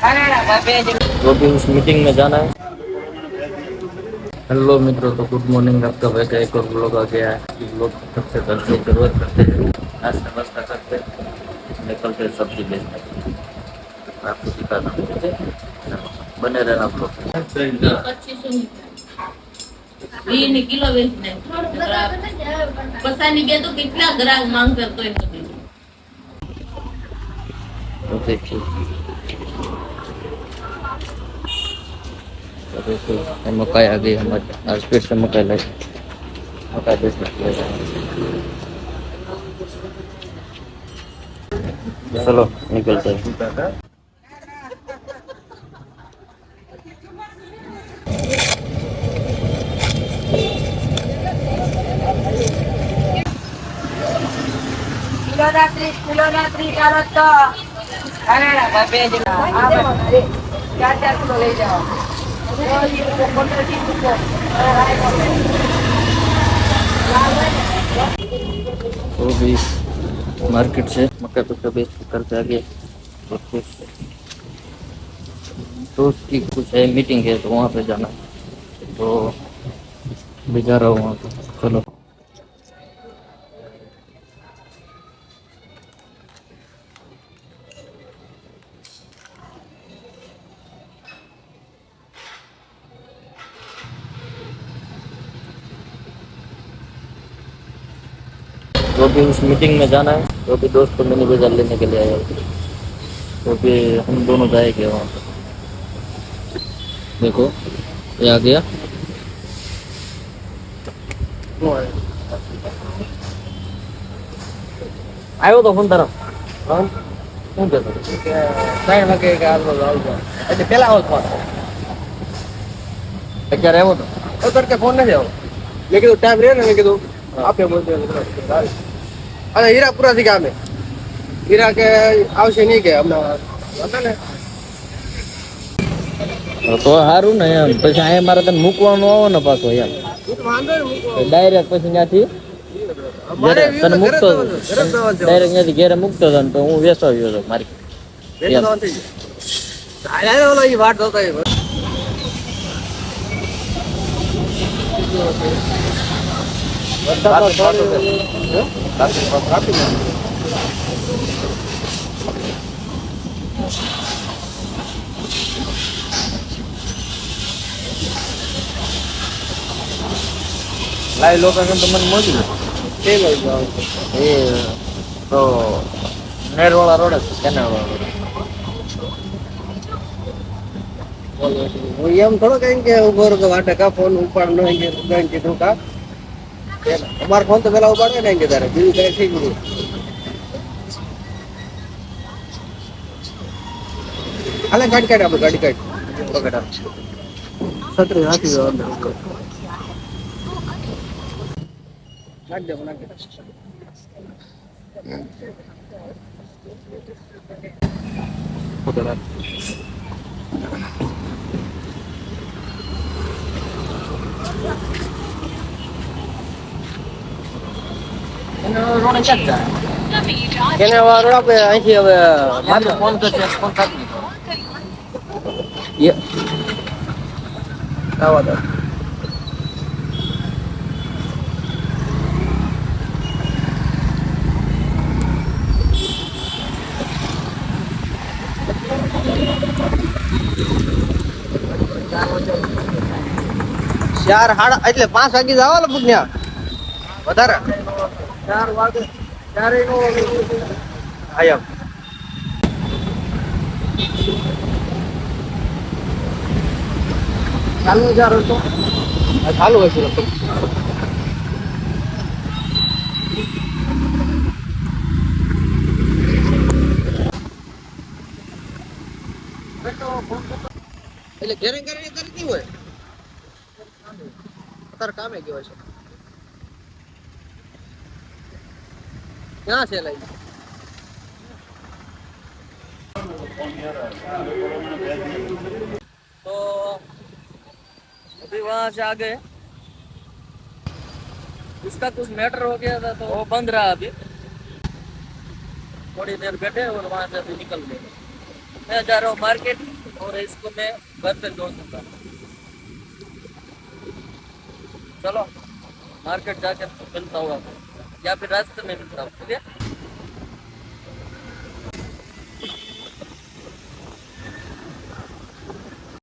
वो भी उस मीटिंग में जाना है। हेलो मित्रों, तो गुड मॉर्निंग। आपका भाई का एक और ब्लॉग आ गया है। ब्लॉग सबसे पहले शुरुआत करते हैं, नाश्ता वास्ता करते हैं, निकलते हैं सब्जी बेचने। आपको दिखाता हूँ, ठीक है? बने रहना ब्लॉग। किलो वेच नहीं गया तो कितना ग्राहक मांग करते हैं। देखिए, तो देखिए मकाई आ गई हमारे। आज फिर से मकाई लाई, मकाई बेचने के लिए। चलो निकलते हैं। किलो 30 तो क्या 4 किलो ले जाओ। तो भी मार्केट से मक्का टुक्का बेच करके आ गए। और कुछ दोस्त की कुछ है, मीटिंग है, तो वहाँ पे जाना है, तो भी जा रहा हूँ वहाँ पे। चलो। तो भी उस मीटिंग में जाना है, तो भी दोस्त को मिनी बाजार लेने के लिए आया है। तो भी हम दोनों जाएंगे वहाँ पे। देखो ये आ गया। આવ્યો તો ફોન તારો? શું કહેતો? 3 વાગે કે આવજો એટલે પેલા આવો ફોન, અત્યારે આવ્યો તો તડકે ફોન નથી આવ્યો। મેં કીધું ટાઈમ રહે ને, મેં કીધું આપે બોલતો। અરે હીરા પૂરા થઈ ગયા, અમે હીરા કે આવશે નહીં કે હમણાં હતા ને, તો સારું ને એમ। પછી અહીંયા મારે તને મૂકવાનું આવો ને પાછો એમ, ડાયરેક્ટ પછી ત્યાંથી તને મૂકતો ડાયરેક્ટ ત્યાંથી ઘેરે મૂકતો હતો ને, તો હું વેચવા ગયો હતો મારી વાટ જોતા। લાઈવ લોકેશન તો મને મળી ગયું। એ તો નેરવાળા રોડ જ, કેનાલ વાળા રોડ। એમ થોડો કઈ કે ઉભો કે વાટે કા ફોન ઉપાડ નો કીધું કા અમારો ફોન તો પેલા ઉપાડે ને કે તારે બીજું કઈ થઈ ગયું। હાલે ગાડી કાઢ, આપણે ગાડી કાઢ, છત્રી નાખી દો અંદર નાખ દે નાખ દે। એને રોડ આપણે અહીંથી હવે મારે ફોન કરશે, ફોન કાપી આવા દો। ચાર સાડા એટલે 5 વાગે જાવ લગભગ ત્યાં વધારે 4 વાગે 4 નો આયા ચાલુ 4 હતો ચાલુ હશે લગભગ। એટલે ઘેરે કરીને કરતી હોય તાર કામે ગયો છે, ક્યાં છે લઈ? तो अभी वहां से आ गए, उसका कुछ मैटर हो गया था तो वो बंद रहा। अभी थोड़ी देर बैठे और वहां से अभी निकल गए। मैं जा रहा हूँ मार्केट और इसको मैं घर पे छोड़ दूंगा। चलो मार्केट जाकर मिलता हूँ आपको या फिर रास्ते में मिलता हूँ, ठीक है।